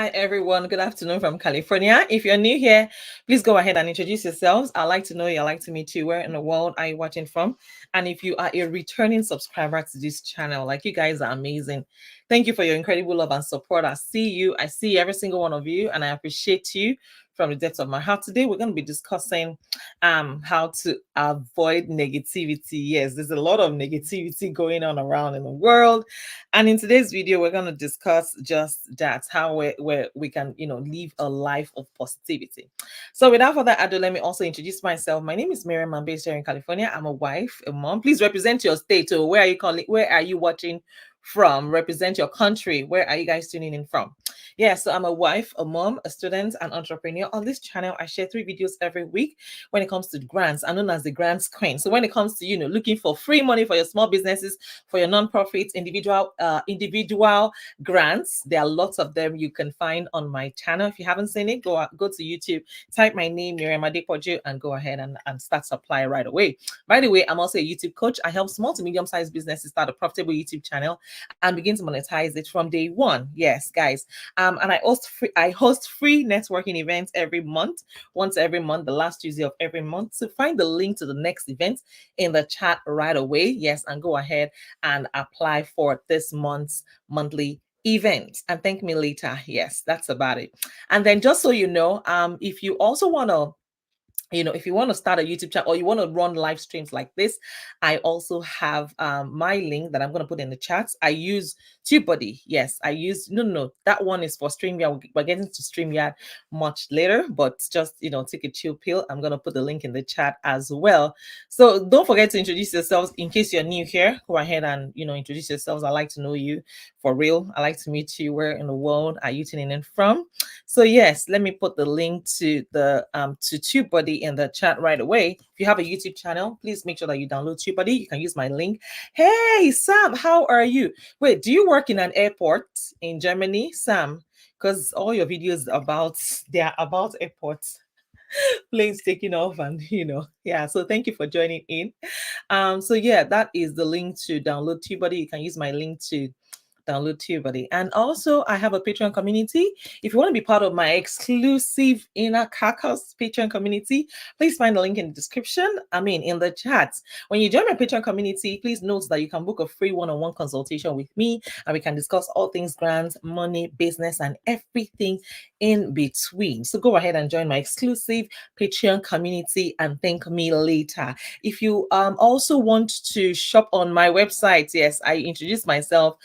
Hi, everyone. Good afternoon from California. If you're new here, please go ahead and introduce yourselves. I'd like to know you. I'd like to meet you. Where in the world are you watching from? And if you are a returning subscriber to this channel, like you guys are amazing. Thank you for your incredible love and support. I see you. I see every single one of you, and I appreciate you from the depths of my heart. Today, we're going to be discussing how to avoid negativity. Yes, there's a lot of negativity going on around in the world. And in today's video, we're going to discuss just that, how we can, live a life of positivity. So without further ado, let me also introduce myself. My name is Mariam. I'm based here in California. I'm a wife, a mom. Please represent your state. So where are you calling? Where are you watching from? Represent your country. Where are you guys tuning in from? Yeah, so I'm a wife, a mom, a student, an entrepreneur. On this channel, I share 3 videos every week when it comes to grants. I'm known as the grants queen. So when it comes to, looking for free money for your small businesses, for your nonprofits, individual grants, there are lots of them you can find on my channel. If you haven't seen it, go to YouTube, type my name, Mariam Adepoju, and go ahead and start to apply right away. By the way, I'm also a YouTube coach. I help small to medium-sized businesses start a profitable YouTube channel and begin to monetize it from day one. Yes, guys. And I host free networking events every month, once every month, the last Tuesday of every month. So find the link to the next event in the chat right away. Yes, and go ahead and apply for this month's monthly event and thank me later. Yes, that's about it. And then just so you know, if you also want to if you want to start a YouTube channel or you want to run live streams like this, I also have my link that I'm going to put in the chat. I use TubeBuddy. Yes, I use, no, that one is for StreamYard. We're getting to StreamYard much later, but just, take a chill pill. I'm going to put the link in the chat as well. So don't forget to introduce yourselves in case you're new here. Go ahead and, introduce yourselves. I like to know you for real. I like to meet you. Where in the world are you tuning in from? So yes, let me put the link to the to TubeBuddy in the chat right away. If you have a YouTube channel, please make sure that you download TubeBuddy. You can use my link. Hey Sam, how are you? Wait, do you work in an airport in Germany, Sam? Because all your videos they're about airports, planes taking off, and yeah. So thank you for joining in. So yeah, that is the link to download TubeBuddy. You can use my link to download TubeBuddy. And also, I have a Patreon community. If you want to be part of my exclusive Inner Caucus Patreon community, please find the link in the description. In the chat. When you join my Patreon community, please note that you can book a free one-on-one consultation with me, and we can discuss all things grants, money, business, and everything in between. So go ahead and join my exclusive Patreon community and thank me later. If you also want to shop on my website, yes, I introduced myself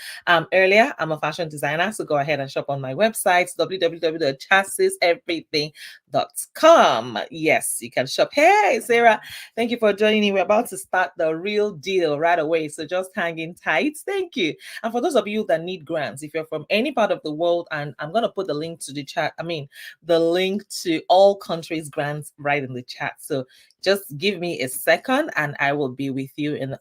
earlier. I'm a fashion designer, so go ahead and shop on my website, www.chasiseverything.com. Yes, you can shop. Hey, Sarah, thank you for joining me. We're about to start the real deal right away, so just hang in tight. Thank you. And for those of you that need grants, if you're from any part of the world, and I'm going to put the link to the chat, the link to all countries' grants right in the chat. So just give me a second and I will be with you in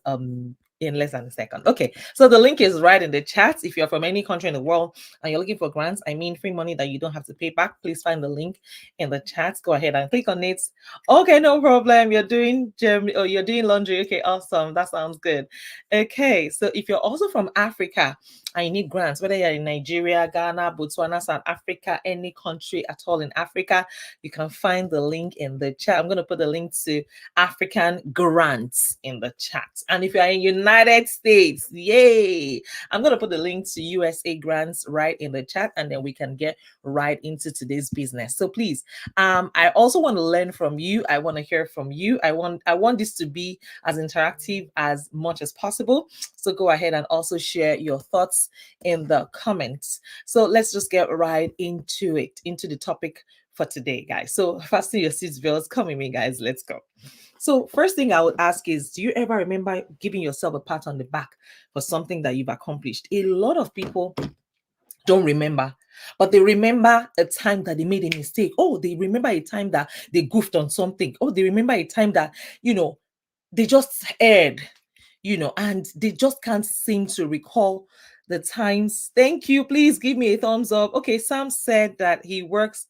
less than a second. Okay, so the link is right in the chat. If you're from any country in the world and you're looking for grants, free money that you don't have to pay back, please find the link in the chat. Go ahead and click on it. Okay, no problem. You're doing Germany or you're doing laundry. Okay, awesome. That sounds good. Okay, so if you're also from Africa and you need grants, whether you're in Nigeria, Ghana, Botswana, South Africa, any country at all in Africa, you can find the link in the chat. I'm going to put the link to African grants in the chat. And if you're in United States, yay, I'm going to put the link to USA grants right in the chat, and then we can get right into today's business. So please, I also want to learn from you. I want to hear from you. I want this to be as interactive as much as possible. So go ahead and also share your thoughts in the comments. So let's just get right into it, into the topic for today, guys. So fasten your seatbelts. Come with me, guys. Let's go. So first thing I would ask is, do you ever remember giving yourself a pat on the back for something that you've accomplished? A lot of people don't remember, but they remember a time that they made a mistake. Oh, they remember a time that they goofed on something. Oh, they remember a time that, they just erred, and they just can't seem to recall the times. Thank you. Please give me a thumbs up. Okay, Sam said that he works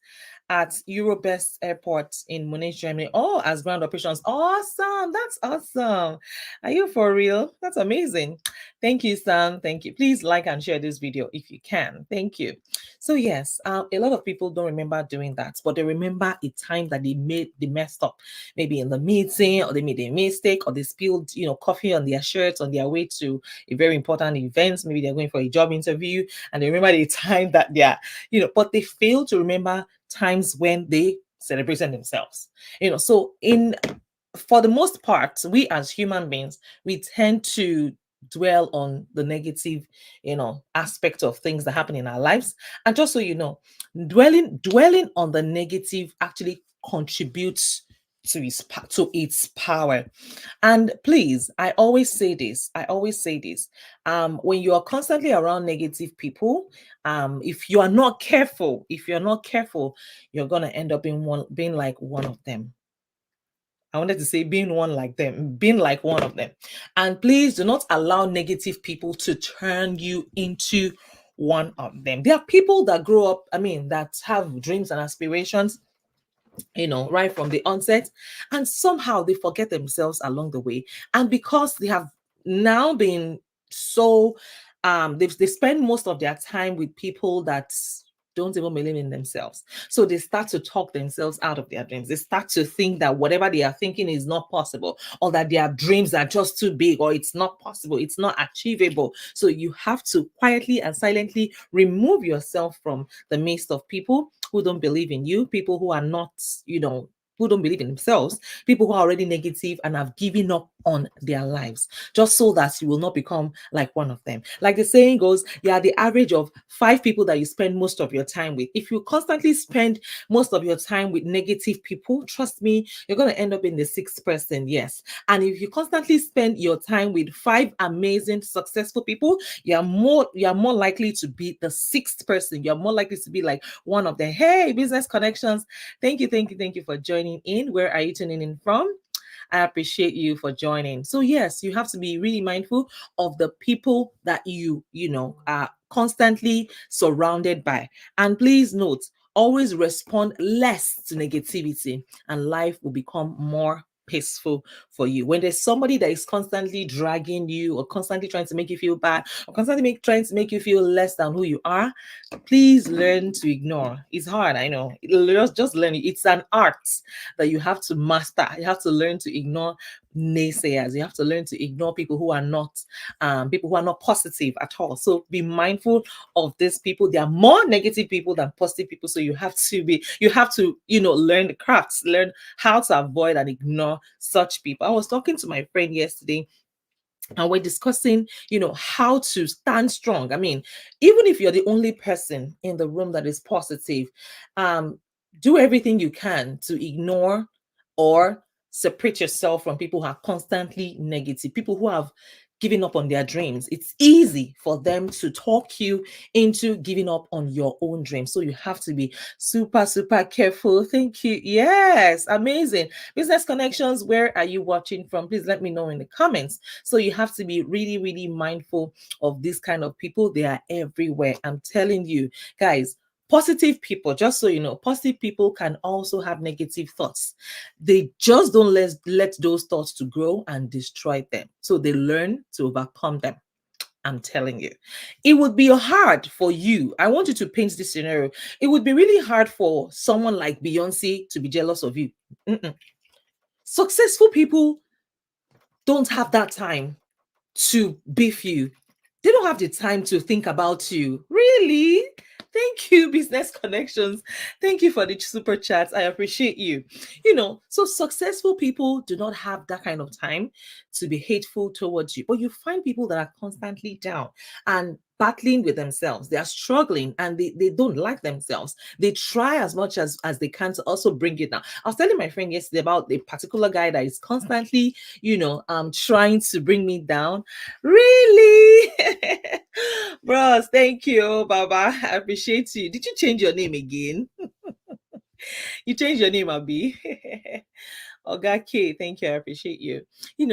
at Eurobest Airport in Munich, Germany. Oh, as ground operations. Awesome. That's awesome. Are you for real? That's amazing. Thank you, Sam. Thank you. Please like and share this video if you can. Thank you. So yes, a lot of people don't remember doing that, but they remember a time that they messed up, maybe in the meeting, or they made a mistake, or they spilled, coffee on their shirts on their way to a very important event. Maybe they're going for a job interview, and they remember the time that they're, but they fail to remember times when they celebrated themselves. So in for the most part, we as human beings, we tend to dwell on the negative, aspect of things that happen in our lives. And just so you know, dwelling on the negative actually contributes to its power. And please, I always say this, when you are constantly around negative people, if you are not careful, you're gonna end up being like one of them. I wanted to say being like one of them. And please do not allow negative people to turn you into one of them. There are people that grow up, that have dreams and aspirations, right from the onset, and somehow they forget themselves along the way. And because they have now been so, they spend most of their time with people that don't even believe in themselves. So they start to talk themselves out of their dreams. They start to think that whatever they are thinking is not possible, or that their dreams are just too big, or it's not possible, it's not achievable. So you have to quietly and silently remove yourself from the midst of people who don't believe in you, people who are not, who don't believe in themselves, people who are already negative and have given up on their lives, just so that you will not become like one of them. Like the saying goes, you are the average of 5 people that you spend most of your time with. If you constantly spend most of your time with negative people, trust me, you're going to end up in the 6th person. Yes. And if you constantly spend your time with 5 amazing, successful people, you're more likely to be the 6th person. You're more likely to be like one of them. Hey, business connections. Thank you for joining in. Where are you tuning in from? I appreciate you for joining. So yes, you have to be really mindful of the people that are constantly surrounded by. And please note, always respond less to negativity, and life will become more peaceful for you. When there's somebody that is constantly dragging you, or constantly trying to make you feel bad, or constantly trying to make you feel less than who you are, please learn to ignore. It's hard, I know. Just learn it. It's an art that you have to master. You have to learn to ignore naysayers. You have to learn to ignore people who are not positive at all. So be mindful of these people. There are more negative people than positive people. So you have to learn the crafts, learn how to avoid and ignore such people. I was talking to my friend yesterday, and we're discussing, how to stand strong. Even if you're the only person in the room that is positive, um, do everything you can to ignore or separate yourself from people who are constantly negative, people who have given up on their dreams. It's easy for them to talk you into giving up on your own dreams. So you have to be super, super careful. Thank you. Yes, amazing. Business connections, where are you watching from? Please let me know in the comments. So you have to be really, really mindful of this kind of people. They are everywhere. I'm telling you, guys. Positive people, just so you know, positive people can also have negative thoughts. They just don't let those thoughts to grow and destroy them. So they learn to overcome them. I'm telling you, it would be hard for you. I want you to paint this scenario. It would be really hard for someone like Beyonce to be jealous of you. Mm-mm. Successful people don't have that time to beef you. They don't have the time to think about you. Really? Thank you, business connections. Thank you for the super chats. I appreciate you. So successful people do not have that kind of time to be hateful towards you. But you find people that are constantly down and battling with themselves. They are struggling, and they don't like themselves. They try as much as they can to also bring it down. I was telling my friend yesterday about a particular guy that is constantly, trying to bring me down. Really? Bros, thank you, Baba. I appreciate you. Did you change your name again? You changed your name, Abi. Oga K, thank you. I appreciate you.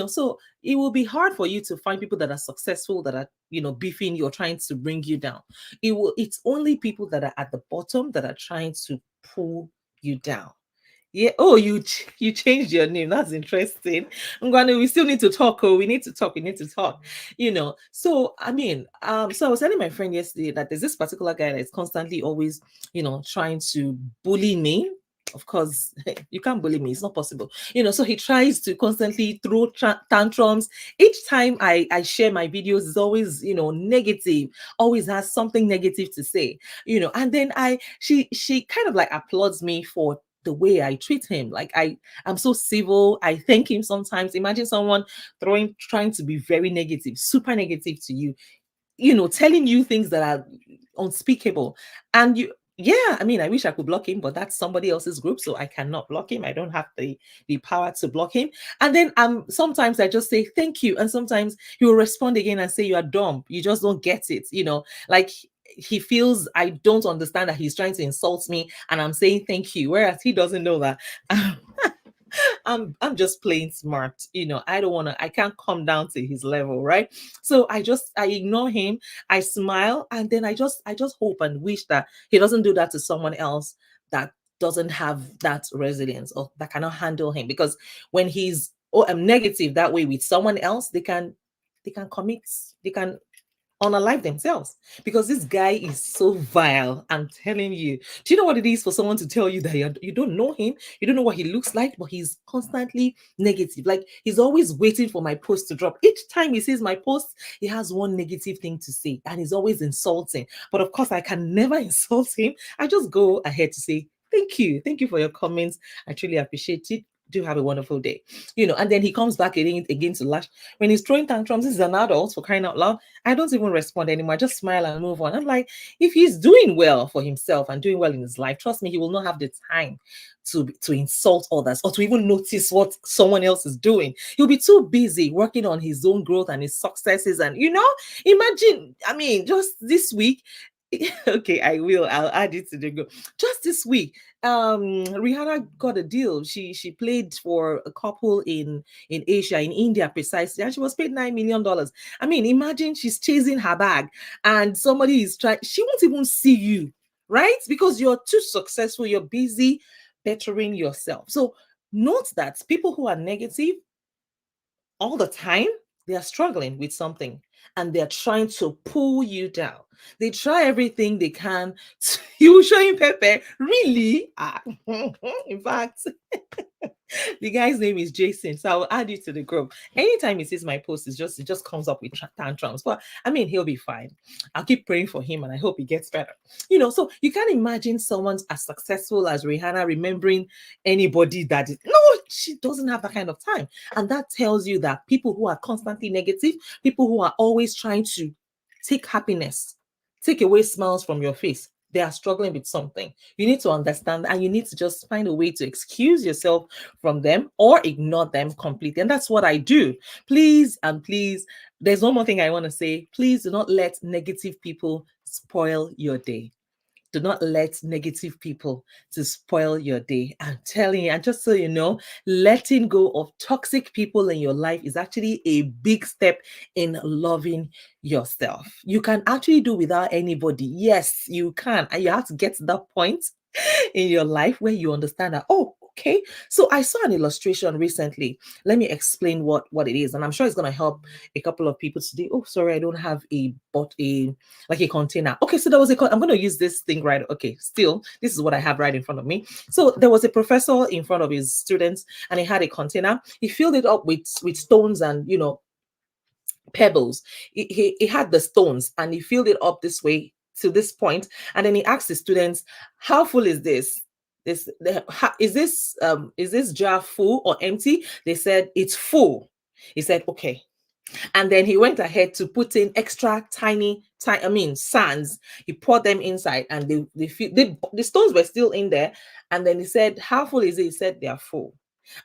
So it will be hard for you to find people that are successful, that are, beefing you or trying to bring you down. It's only people that are at the bottom that are trying to pull you down. Yeah. Oh, you changed your name. That's interesting. Ngwane, we still need to talk. Oh, we need to talk. We need to talk. So I mean, so I was telling my friend yesterday that there's this particular guy that is constantly always, trying to bully me. Of course, you can't bully me. It's not possible. So he tries to constantly throw tantrums. Each time I share my videos, it's always, negative, always has something negative to say, and then she kind of like applauds me for the way I treat him. Like I'm so civil. I thank him sometimes. Imagine someone trying to be very negative, super negative to you, telling you things that are unspeakable. And yeah, I mean, I wish I could block him, but that's somebody else's group, so I cannot block him. I don't have the power to block him. And then sometimes I just say thank you, and sometimes he will respond again and say you are dumb. You just don't get it. Like he feels I don't understand that he's trying to insult me, and I'm saying thank you, whereas he doesn't know that. I'm just plain smart. I don't want to, I can't come down to his level, right? So I ignore him, I smile, and then I just hope and wish that he doesn't do that to someone else that doesn't have that resilience or that cannot handle him. Because when he's negative that way with someone else, they can commit, they can unalive themselves, because this guy is so vile. I'm telling you. Do you know what it is for someone to tell you that you don't know him, you don't know what he looks like, but he's constantly negative? Like he's always waiting for my post to drop. Each time he sees my post, he has one negative thing to say, and he's always insulting. But of course, I can never insult him. I just go ahead to say thank you for your comments. I truly appreciate it. Do have a wonderful day. And then he comes back again to lash. When he's throwing tantrums, this is an adult, for crying out loud. I don't even respond anymore. I just smile and move on. I'm like, if he's doing well for himself and doing well in his life, trust me, he will not have the time to insult others or to even notice what someone else is doing. He'll be too busy working on his own growth and his successes. And imagine, I mean, just this week. Okay, I'll add it to the go. Just this week, Rihanna got a deal. She played for a couple in Asia, in India precisely, and she was paid $9 million. I mean, imagine she's chasing her bag, and somebody is trying. She won't even see you, right? Because you're too successful. You're busy bettering yourself. So note that people who are negative all the time, they are struggling with something, and they're trying to pull you down. They try everything they can. You showing Pepe, really? In fact, the guy's name is Jason, so I'll add you to the group. Anytime he sees my post, it just comes up with tantrums. But I mean, he'll be fine. I'll keep praying for him, and I hope he gets better. So you can't imagine someone as successful as Rihanna remembering anybody that is no, she doesn't have that kind of time. And that tells you that people who are constantly negative, people who are always trying to take happiness, take away smiles from your face, they are struggling with something. You need to understand, and you need to just find a way to excuse yourself from them or ignore them completely. And that's what I do. Please and please, there's one more thing I want to say. Please do not let negative people spoil your day. Do not let negative people to spoil your day. I'm telling you, and just so you know, letting go of toxic people in your life is actually a big step in loving yourself. You can actually do without anybody. Yes, you can. And you have to get to that point in your life where you understand that, oh, okay. So I saw an illustration recently. Let me explain what it is, and I'm sure it's going to help a couple of people today. Oh, sorry, I don't have like a container. Okay, so there was I'm going to use this thing, right? Okay, still, this is what I have right in front of me. So there was a professor in front of his students, and he had a container. He filled it up with stones and pebbles. He had the stones, and he filled it up this way to this point, and then he asked the students, how full is this? Is this jar full or empty? They said it's full. He said, okay. And then he went ahead to put in extra tiny sands. He poured them inside, and the stones were still in there. And then he said, how full is it? He said, they are full.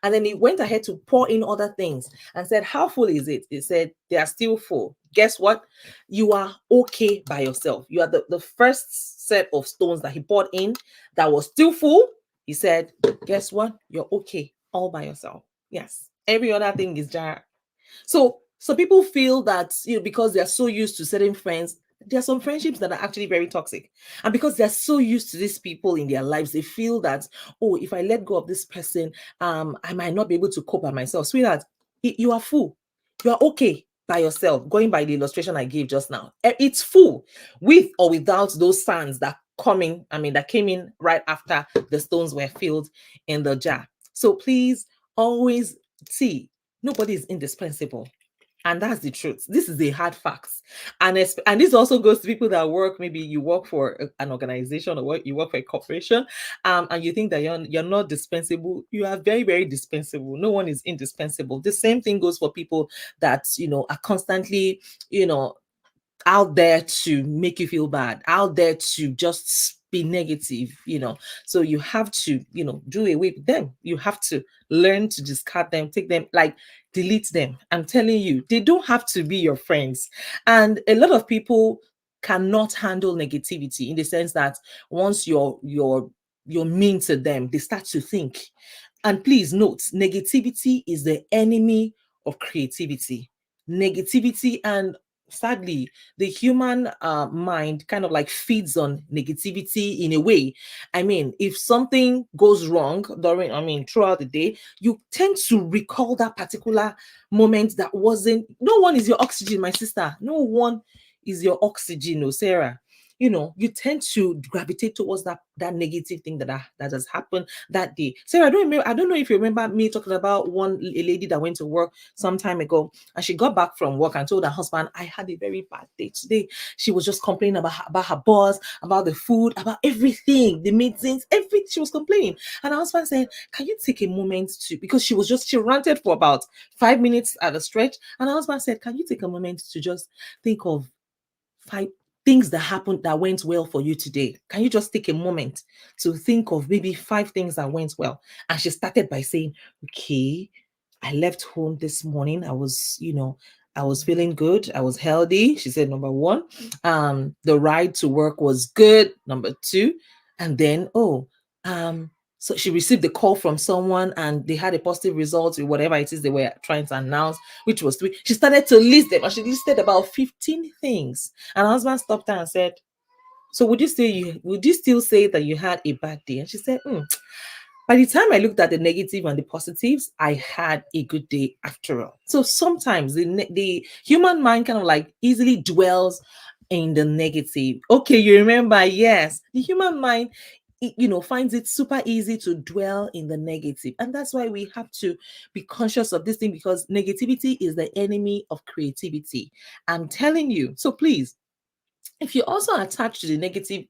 And then he went ahead to pour in other things and said, how full is it? He said, they are still full. Guess what? You are okay by yourself. You are the first set of stones that he poured in that was still full. He said, guess what? You're okay all by yourself. Yes. Every other thing is jar. So people feel that because they're so used to certain friends, There are some friendships that are actually very toxic. And because they're so used to these people in their lives, they feel that, oh, if I let go of this person, I might not be able to cope by myself. Sweetheart, you are full. You are okay by yourself. Going by the illustration I gave just now, it's full, with or without those sands that came in right after the stones were filled in the jar. So please always see, nobody is indispensable. And that's the truth. This is a hard fact. And this also goes to people that work, maybe you work for an organization, or you work for a corporation, and you think that you're not dispensable. You are very, very dispensable. No one is indispensable. The same thing goes for people that, are constantly, out there to make you feel bad, out there to just be negative. So you have to, do away with them. You have to learn to discard them, take them, like delete them. I'm telling you, they don't have to be your friends. And a lot of people cannot handle negativity, in the sense that once you're mean to them, they start to think. And please note, negativity is the enemy of creativity. Negativity, and sadly, the human mind kind of like feeds on negativity in a way. I mean, if something goes wrong throughout the day, you tend to recall that particular moment that wasn't. No one is your oxygen, my sister. No one is your oxygen, no, Sarah. You tend to gravitate towards that negative thing that has happened that day. Sarah, I don't know if you remember me talking about a lady that went to work some time ago, and she got back from work and told her husband, I had a very bad day today. She was just complaining about her boss, about the food, about everything, the meetings, everything. She was complaining. And her husband said, can you take a moment to, because she ranted for about 5 minutes at a stretch. And her husband said, can you take a moment to just think of 5 things that happened that went well for you today? Can you just take a moment to think of maybe 5 things that went well? And she started by saying, okay, I left home this morning. I was feeling good. I was healthy. She said, number one, the ride to work was good. Number two, and then, so she received a call from someone and they had a positive result with whatever it is they were trying to announce, which was three. She started to list them, and she listed about 15 things. And her husband stopped her and said, so would you still say that you had a bad day? And she said, by the time I looked at the negative and the positives, I had a good day after all. So sometimes the human mind kind of like easily dwells in the negative. Okay, you remember? Yes, the human mind, finds it super easy to dwell in the negative, and that's why we have to be conscious of this thing, because negativity is the enemy of creativity. I'm telling you. So please, if you also attach to the negative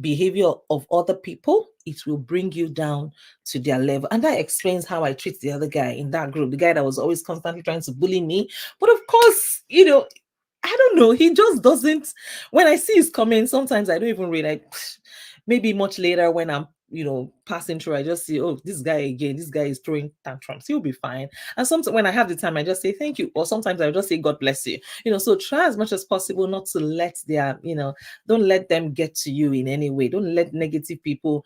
behavior of other people, it will bring you down to their level. And that explains how I treat the other guy in that group, the guy that was always constantly trying to bully me. But of course, I don't know. He just doesn't. When I see his comments, sometimes I don't even read. Like, maybe much later when I'm, passing through, I just see, oh, this guy again. This guy is throwing tantrums. He'll be fine. And sometimes when I have the time, I just say thank you. Or sometimes I just say God bless you. So try as much as possible not to let don't let them get to you in any way. Don't let negative people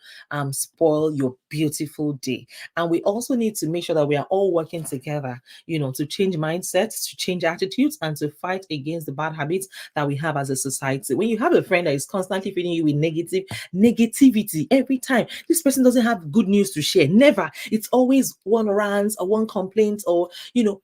spoil your beautiful day. And we also need to make sure that we are all working together, to change mindsets, to change attitudes, and to fight against the bad habits that we have as a society. When you have a friend that is constantly feeding you with negativity every time, this person doesn't have good news to share. Never. It's always one rant or one complaint, or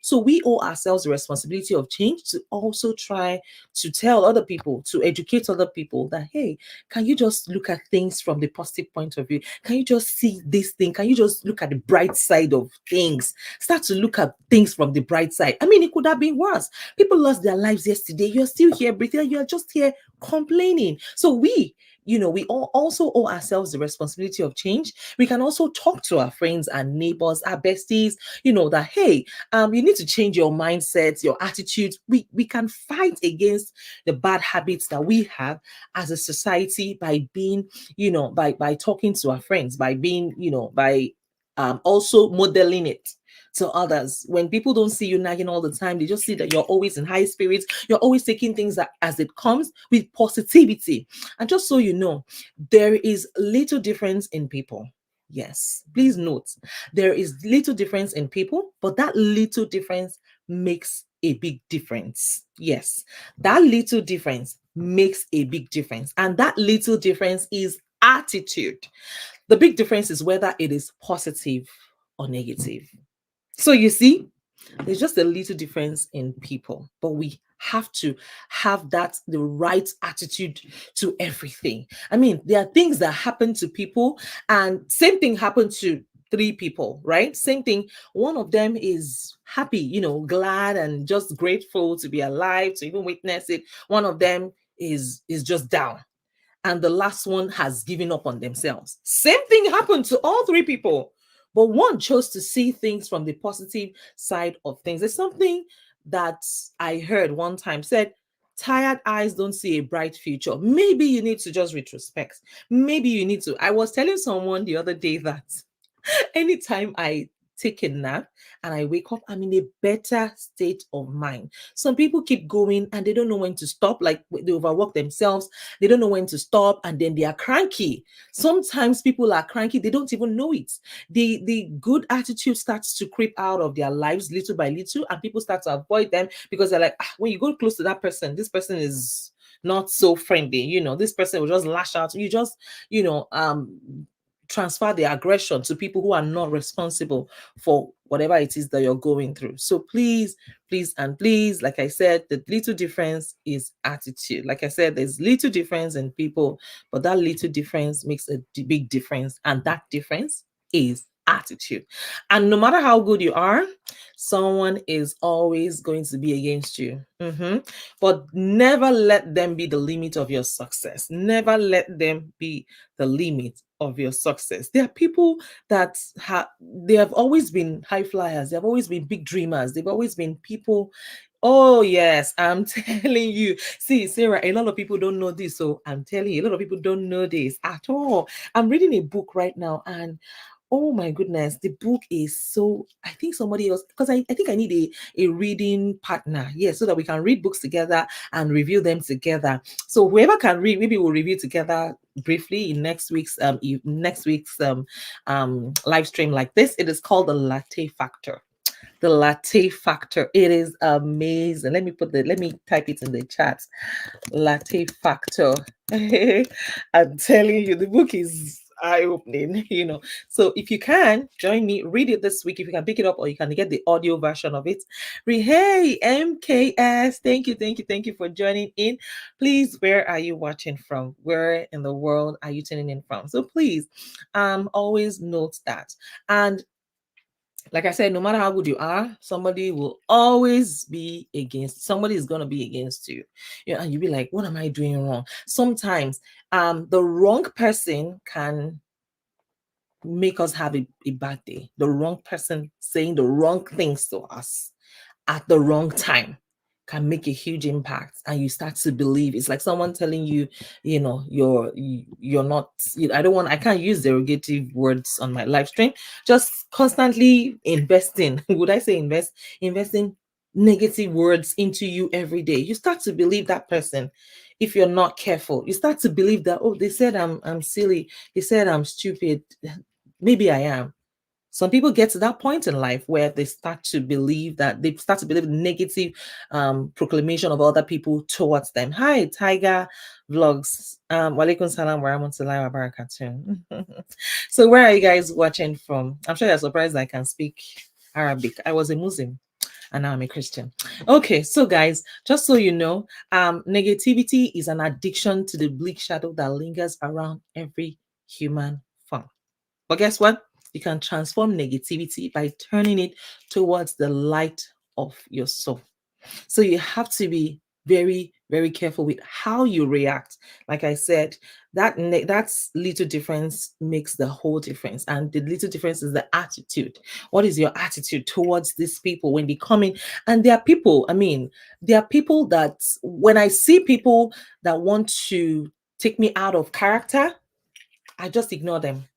so we owe ourselves the responsibility of change, to also try to tell other people, to educate other people that, hey, can you just look at things from the positive point of view? Can you just see this thing? Can you just look at the bright side of things? Start to look at things from the bright side. I mean, it could have been worse. People lost their lives yesterday. You're still here breathing. You're just here complaining. So we all also owe ourselves the responsibility of change. We can also talk to our friends and neighbors, our besties, that, hey, you need to change your mindset, your attitude. We can fight against the bad habits that we have as a society by being, by talking to our friends, by being, by also modeling it to others. When people don't see you nagging all the time, they just see that you're always in high spirits. You're always taking things as it comes with positivity. And just so you know, there is little difference in people. Yes, please note, there is little difference in people, but that little difference makes a big difference. Yes, that little difference makes a big difference. And that little difference is attitude. The big difference is whether it is positive or negative. So you see, there's just a little difference in people, but we have to have that the right attitude to everything. I mean, there are things that happen to people, and same thing happened to three people, right? Same thing. One of them is happy, glad and just grateful to be alive, to even witness it. One of them is just down, and the last one has given up on themselves. Same thing happened to all three people, but one chose to see things from the positive side of things. There's something that I heard one time said, tired eyes don't see a bright future. Maybe you need to just retrospect. Maybe you need to. I was telling someone the other day that anytime I take a nap and I wake up, I'm in a better state of mind. Some people keep going and they don't know when to stop, like they overwork themselves, they don't know when to stop, and then they are cranky. Sometimes people are cranky, they don't even know it. The good attitude starts to creep out of their lives little by little, and people start to avoid them because they're like, when you go close to that person, this person is not so friendly, this person will just lash out. You just, transfer the aggression to people who are not responsible for whatever it is that you're going through. So please, please, and please, like I said, the little difference is attitude. Like I said, there's little difference in people, but that little difference makes a big difference, and that difference is attitude. And no matter how good you are, someone is always going to be against you. But never let them be the limit of your success. Never let them be the limit of your success. There are people that they have always been high flyers. They have always been big dreamers. They've always been people. Oh yes, I'm telling you. See, Sarah, a lot of people don't know this. So I'm telling you, a lot of people don't know this at all. I'm reading a book right now, and oh my goodness, the book is so, I think somebody else, because I think I need a reading partner. Yes, so that we can read books together and review them together. So whoever can read, maybe we'll review together briefly in next week's live stream like this. It is called The Latte Factor. The Latte Factor. It is amazing. Let me type it in the chat. Latte Factor. I'm telling you, the book is eye-opening. So if you can join me, read it this week. If you can pick it up, or you can get the audio version of it. Hey, MKS, thank you for joining in. Please, where are you watching from? Where in the world are you tuning in from? So please always note that. And like I said, no matter how good you are, somebody will always be against. Somebody is going to be against you. And you'll be like, what am I doing wrong? Sometimes the wrong person can make us have a bad day. The wrong person saying the wrong things to us at the wrong time can make a huge impact, and you start to believe. It's like someone telling you, you're not, I can't use derogative words on my live stream. Just constantly investing. Would I say investing negative words into you every day? You start to believe that person. If you're not careful, you start to believe that, oh, they said I'm silly, they said I'm stupid, maybe I am. Some people get to that point in life where they start to believe negative proclamation of other people towards them. Hi, Tiger Vlogs. Walaikum salam wa rahmatullahi wa barakatuh. So where are you guys watching from? I'm sure you're surprised I can speak Arabic. I was a Muslim and now I'm a Christian. Okay, so guys, just so you know, negativity is an addiction to the bleak shadow that lingers around every human form. But guess what? You can transform negativity by turning it towards the light of your soul. So you have to be very, very careful with how you react. Like I said, that little difference makes the whole difference. And the little difference is the attitude. What is your attitude towards these people when they come in? And there are people that when I see people that want to take me out of character, I just ignore them.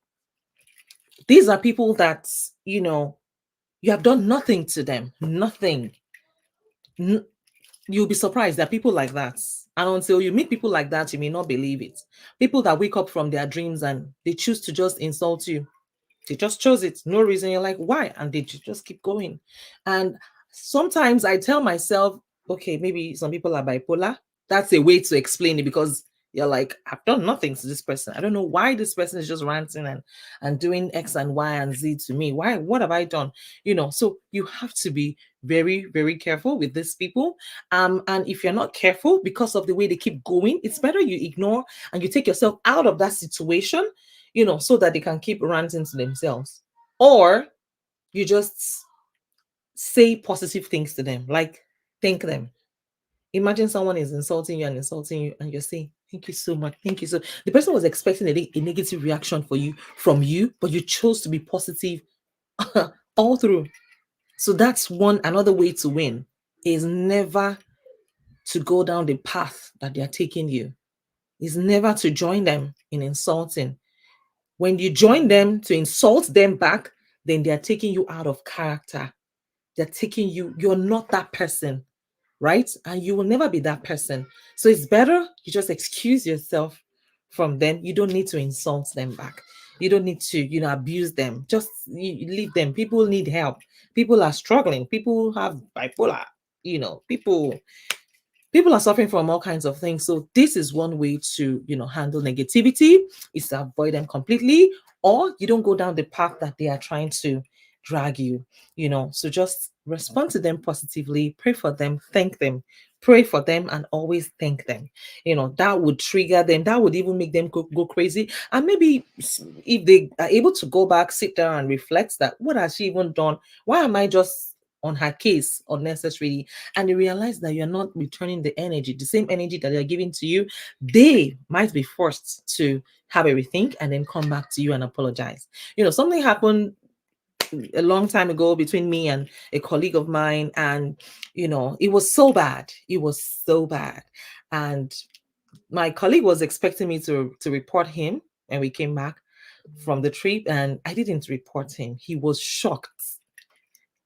These are people that, you have done nothing to them. Nothing. You'll be surprised that people like that. And until you meet people like that, you may not believe it. People that wake up from their dreams and they choose to just insult you. They just chose it. No reason. You're like, why? And they just keep going. And sometimes I tell myself, okay, maybe some people are bipolar. That's a way to explain it, because you're like, I've done nothing to this person. I don't know why this person is just ranting and doing X and Y and Z to me. Why? What have I done? So you have to be very, very careful with these people. And if you're not careful because of the way they keep going, it's better you ignore and you take yourself out of that situation, so that they can keep ranting to themselves. Or you just say positive things to them, like thank them. Imagine someone is insulting you and you're saying, thank you so much. Thank you. So the person was expecting a negative reaction from you, but you chose to be positive all through. So that's another way to win, is never to go down the path that they are taking you, is never to join them in insulting. When you join them to insult them back, then they are taking you out of character. They're taking you're not that person, right? And you will never be that person. So it's better you just excuse yourself from them. You don't need to insult them back. You don't need to, abuse them. Just you leave them. People need help. People are struggling. People have bipolar. People are suffering from all kinds of things. So this is one way to, handle negativity, is to avoid them completely, or you don't go down the path that they are trying to drag you, So just respond to them positively, pray for them, thank them, pray for them, and always thank them. That would trigger them. That would even make them go crazy. And maybe if they are able to go back, sit down and reflect, that what has she even done? Why am I just on her case unnecessarily? And you realize that you're not returning the energy, the same energy that they're giving to you. They might be forced to have a rethink and then come back to you and apologize. Something happened a long time ago between me and a colleague of mine, and it was so bad. It was so bad. And my colleague was expecting me to report him, and we came back from the trip and I didn't report him. He was shocked.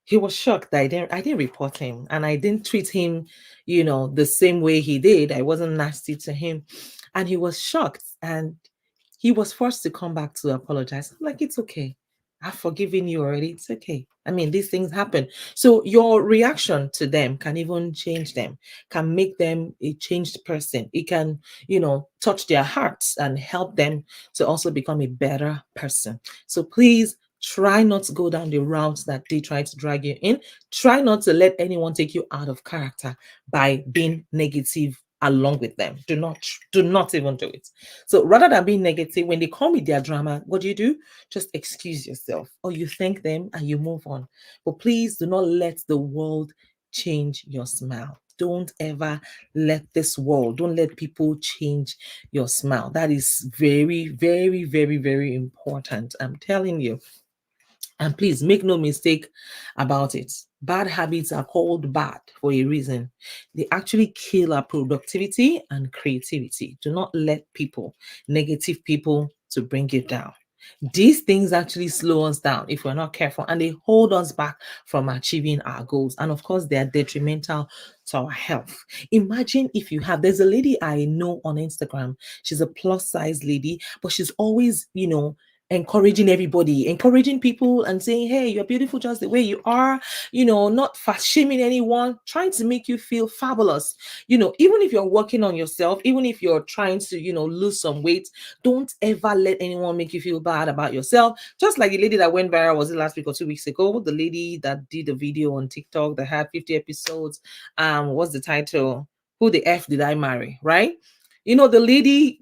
He was shocked that I didn't report him, and I didn't treat him, the same way he did. I wasn't nasty to him. And he was shocked, and he was forced to come back to apologize. I'm like, it's okay. I've forgiven you already. It's okay. I mean, these things happen. So your reaction to them can even change them, can make them a changed person. It can, touch their hearts and help them to also become a better person. So please try not to go down the route that they try to drag you in. Try not to let anyone take you out of character by being negative along with them. Do not even do it. So rather than being negative, when they come with their drama, what do? Just excuse yourself, or you thank them and you move on. But please do not let the world change your smile. Don't ever don't let people change your smile. That is very, very, very, very important. I'm telling you. And please make no mistake about it. Bad habits are called bad for a reason. They actually kill our productivity and creativity. Do not let negative people, to bring you down. These things actually slow us down if we're not careful, and they hold us back from achieving our goals. And of course, they are detrimental to our health. Imagine if there's a lady I know on Instagram. She's a plus size lady, but she's always, encouraging everybody, encouraging people and saying, hey, you're beautiful just the way you are, not fast shaming anyone, trying to make you feel fabulous. Even if you're working on yourself, even if you're trying to, lose some weight, don't ever let anyone make you feel bad about yourself. Just like the lady that went viral, was it last week or 2 weeks ago? The lady that did a video on TikTok that had 50 episodes. What's the title? Who the F did I marry? Right? The lady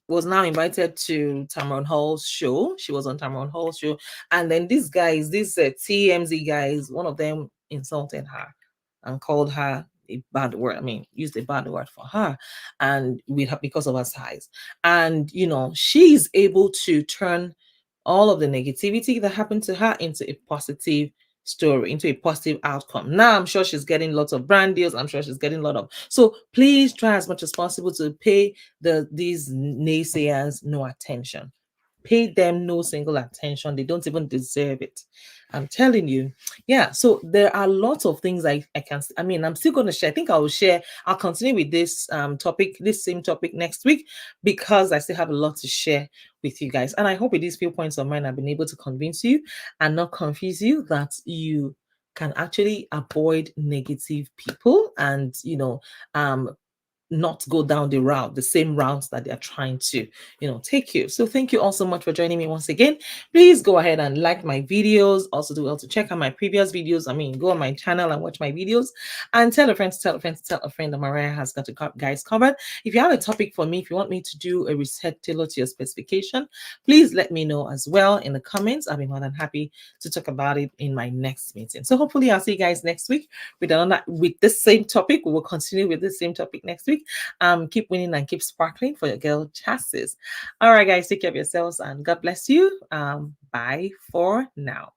was now invited to Tamron Hall's show. She was on Tamron Hall's show. And then these TMZ guys, one of them insulted her and called her a bad word. I mean, used a bad word for her, and with her, because of her size. And she's able to turn all of the negativity that happened to her into a positive story, into a positive outcome. Now I'm sure she's getting lots of brand deals. I'm sure she's getting a lot of. So please try as much as possible to pay these naysayers no attention. Pay them no single attention. They don't even deserve it. I'm telling you. Yeah. So there are lots of things I can. I mean, I'm still going to share. I think I will share. I'll continue with this this same topic next week, because I still have a lot to share with you guys. And I hope with these few points of mine, I've been able to convince you and not confuse you that you can actually avoid negative people, and um not go down the same routes that they're trying to, take you. So thank you all so much for joining me once again. Please go ahead and like my videos. Also do well to check out my previous videos. I mean, go on my channel and watch my videos, and tell a friend to tell a friend to tell a friend that Mariah has got the guys covered. If you have a topic for me, if you want me to do a reset tailored to your specification, please let me know as well in the comments. I'll be more than happy to talk about it in my next meeting. So hopefully I'll see you guys next week with this same topic. We will continue with this same topic next week. Keep winning and keep sparkling for your girl Chassis. All right, guys, take care of yourselves and God bless you. Bye for now.